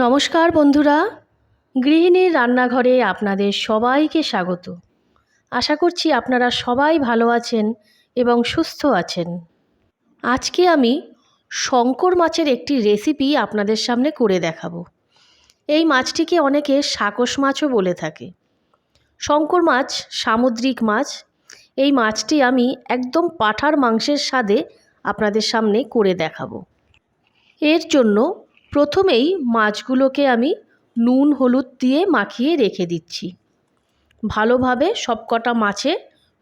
নমস্কার বন্ধুরা, গৃহিণীর রান্নাঘরে আপনাদের সবাইকে স্বাগত। আশা করছি আপনারা সবাই ভালো আছেন এবং সুস্থ আছেন। আজকে আমি শঙ্কর মাছের একটি রেসিপি আপনাদের সামনে করে দেখাবো। এই মাছটিকে অনেকে সাকস মাছও বলে থাকে। শঙ্কর মাছ সামুদ্রিক মাছ। এই মাছটি আমি একদম পাঁঠার মাংসের স্বাদে আপনাদের সামনে করে দেখাবো। এর জন্য প্রথমেই মাছগুলোকে আমি নুন হলুদ দিয়ে মাখিয়ে রেখে দিচ্ছি। ভালোভাবে সবকটা মাছে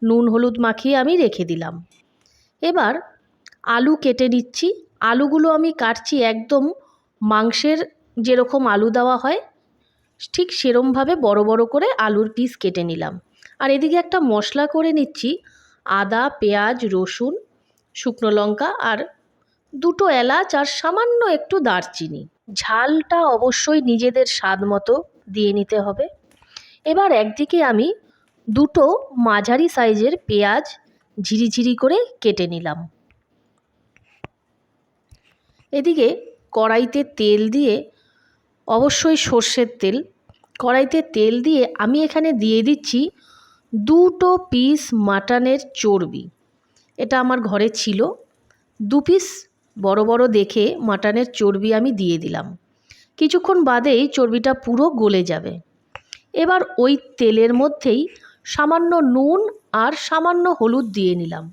নুন হলুদ মাখিয়ে আমি রেখে দিলাম। এবার আলু কেটে নিচ্ছি। আলুগুলো আমি কাটছি একদম মাংসের যেরকম আলু দেওয়া হয় ঠিক সেরমভাবে বড় বড় করে আলুর পিস কেটে নিলাম। আর এদিকে একটা মশলা করে নিচ্ছি। আদা, পেঁয়াজ, রসুন, শুকনো লঙ্কা আর দুটো এলাচ আর সামান্য একটু দারচিনি। ঝালটা অবশ্যই নিজেদের স্বাদ মতো দিয়ে নিতে হবে। এবার একদিকে আমি দুটো মাঝারি সাইজের পেঁয়াজ ঝিরিঝিরি করে কেটে নিলাম। এদিকে কড়াইতে তেল দিয়ে, অবশ্যই সর্ষের তেল, কড়াইতে তেল দিয়ে আমি এখানে দিয়ে দিচ্ছি দুটো পিস মাটনের চর্বি। এটা আমার ঘরে ছিল। 2 পিস বড় বড় দেখে মাটনের চর্বি আমি দিয়ে দিলাম। কিছুক্ষণ বাদেই চর্বিটা পুরো গলে যাবে। এবার ওই তেলের মধ্যেই সামান্য নুন আর সামান্য হলুদ দিয়ে নিলাম।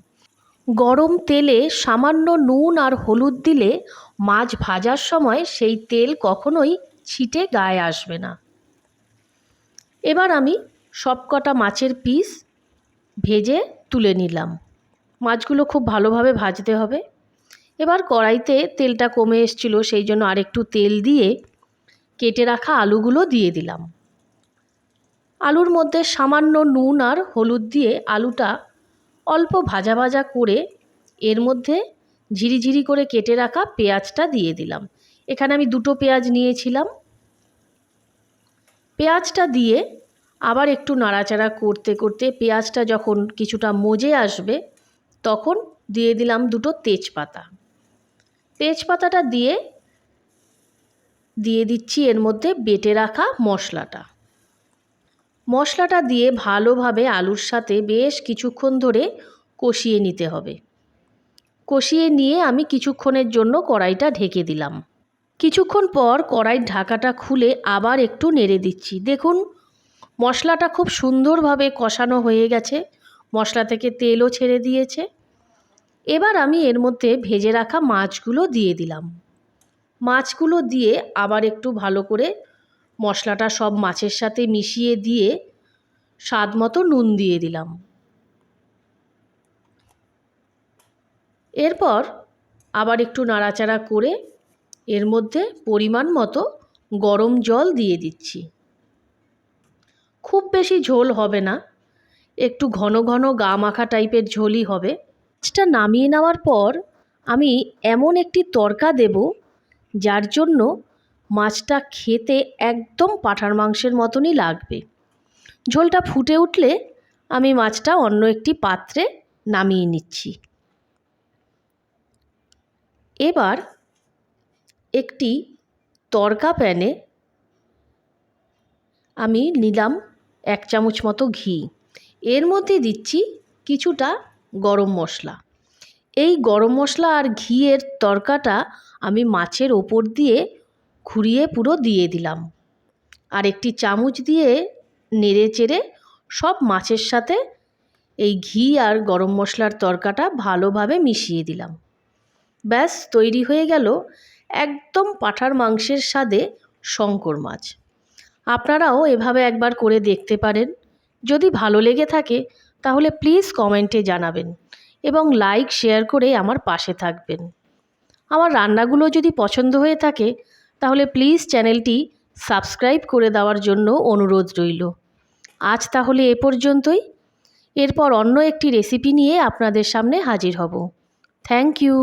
গরম তেলে সামান্য নুন আর হলুদ দিলে মাছ ভাজার সময় সেই তেল কখনোই ছিটে গায়ে আসবে না। এবার আমি সবকটা মাছের পিস ভেজে তুলে নিলাম। মাছগুলো খুব ভালোভাবে ভাজতে হবে। এবার কড়াইতে তেলটা কমে এসেছিল, সেই জন্য আরেকটু তেল দিয়ে কেটে রাখা আলুগুলো দিয়ে দিলাম। আলুর মধ্যে সামান্য নুন আর হলুদ দিয়ে আলুটা অল্প ভাজা ভাজা করে এর মধ্যে ঝিরিঝিরি করে কেটে রাখা পেঁয়াজটা দিয়ে দিলাম। এখানে আমি দুটো পেঁয়াজ নিয়েছিলাম। পেঁয়াজটা দিয়ে আবার একটু নাড়াচাড়া করতে করতে পেঁয়াজটা যখন কিছুটা মজে আসবে তখন দিয়ে দিলাম দুটো তেজপাতা। তেজপাতাটা দিয়ে দিচ্ছি এর মধ্যে বেটে রাখা মশলাটা। মশলাটা দিয়ে ভালোভাবে আলুর সাথে বেশ কিছুক্ষণ ধরে কষিয়ে নিতে হবে। কষিয়ে নিয়ে আমি কিছুক্ষণের জন্য কড়াইটা ঢেকে দিলাম। কিছুক্ষণ পর কড়াইয়ের ঢাকাটা খুলে আবার একটু নেড়ে দিচ্ছি। দেখুন মশলাটা খুব সুন্দরভাবে কষানো হয়ে গেছে, মশলা থেকে তেলও ছেড়ে দিয়েছে। এবার আমি এর মধ্যে ভেজে রাখা মাছগুলো দিয়ে দিলাম। মাছগুলো দিয়ে আবার একটু ভালো করে মশলাটা সব মাছের সাথে মিশিয়ে দিয়ে স্বাদ মতো নুন দিয়ে দিলাম। এরপর আবার একটু নাড়াচাড়া করে এর মধ্যে পরিমাণ মতো গরম জল দিয়ে দিচ্ছি। খুব বেশি ঝোল হবে না, একটু ঘন ঘন গা মাখা টাইপের ঝোলই হবে। মাছটা নামিয়ে নেওয়ার পর আমি এমন একটি তড়কা দেব যার জন্য মাছটা খেতে একদম পাঁঠার মাংসের মতনই লাগবে। ঝোলটা ফুটে উঠলে আমি মাছটা অন্য একটি পাত্রে নামিয়ে নিচ্ছি। এবার একটি তড়কা প্যানে আমি নিলাম 1 চামচ মতো ঘি। এর মধ্যে দিচ্ছি কিছুটা গরম মশলা। এই গরম মশলা আর ঘিয়ের তড়কাটা আমি মাছের ওপর দিয়ে ঘুরিয়ে পুরো দিয়ে দিলাম। আর একটি চামচ দিয়ে নেড়ে চেড়ে সব মাছের সাথে এই ঘি আর গরম মশলার তড়কাটা ভালোভাবে মিশিয়ে দিলাম। ব্যাস তৈরি হয়ে গেল একদম পাঁঠার মাংসের স্বাদে শঙ্কর মাছ। আপনারাও এভাবে একবার করে দেখতে পারেন। যদি ভালো লেগে থাকে তাহলে প্লিজ কমেন্টে জানাবেন এবং লাইক শেয়ার করে আমার পাশে থাকবেন। আমার রান্নাগুলো যদি পছন্দ হয়ে থাকে তাহলে প্লিজ চ্যানেলটি সাবস্ক্রাইব করে দেওয়ার জন্য অনুরোধ রইল। আজ তাহলে এ পর্যন্তই। এরপর অন্য একটি রেসিপি নিয়ে আপনাদের সামনে হাজির হব। Thank you.